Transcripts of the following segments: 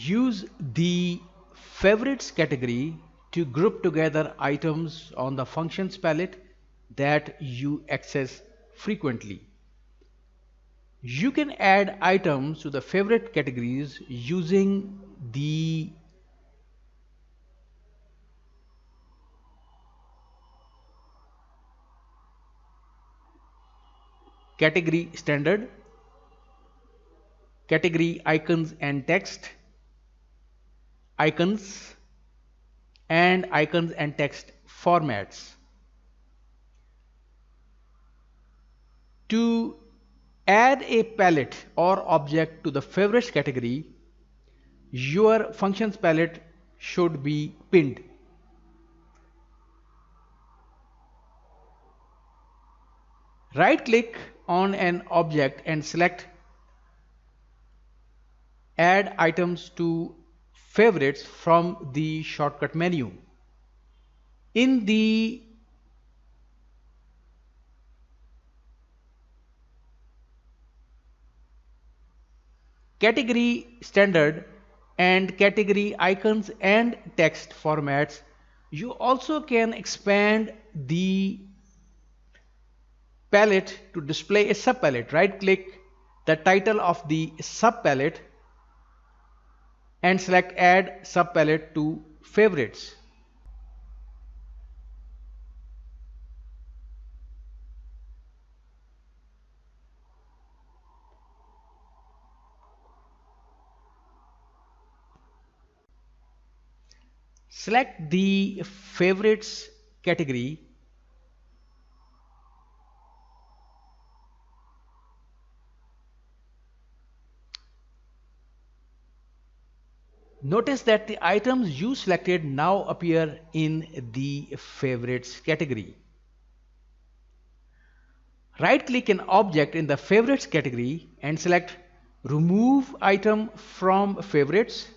Use the favorites category to group together items on the functions palette that you access frequently. You can add items to the favorite categories using the category standard, category icons and text, icons and text formats. To add a palette or object to the favorites category, your functions palette should be pinned. Right click on an object and select Add items to favorites from the shortcut menu. In the category standard and category icons and text formats, you also can expand the palette to display a subpalette. Right click the title of the subpalette and select Add subpalette to favorites. Select the favorites category Notice that the items you selected now appear in the favorites category. Right click an object in the favorites category and select Remove item from favorites.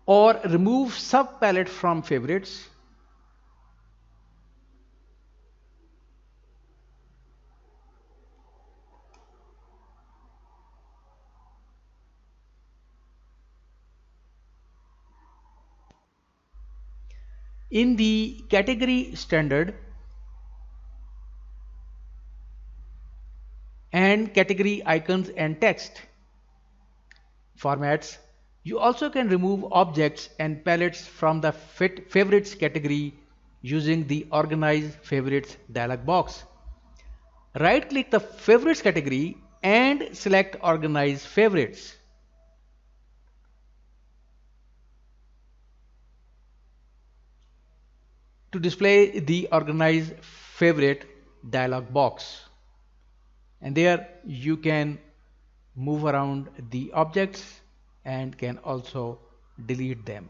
Or remove subpalette from favorites. In the category standard and category icons and text formats, you also can remove objects and palettes from the favorites category using the Organize Favorites dialog box. Right click the favorites category and select Organize Favorites. To display the Organize Favorite dialog box. And there you can move around the objects and can also delete them.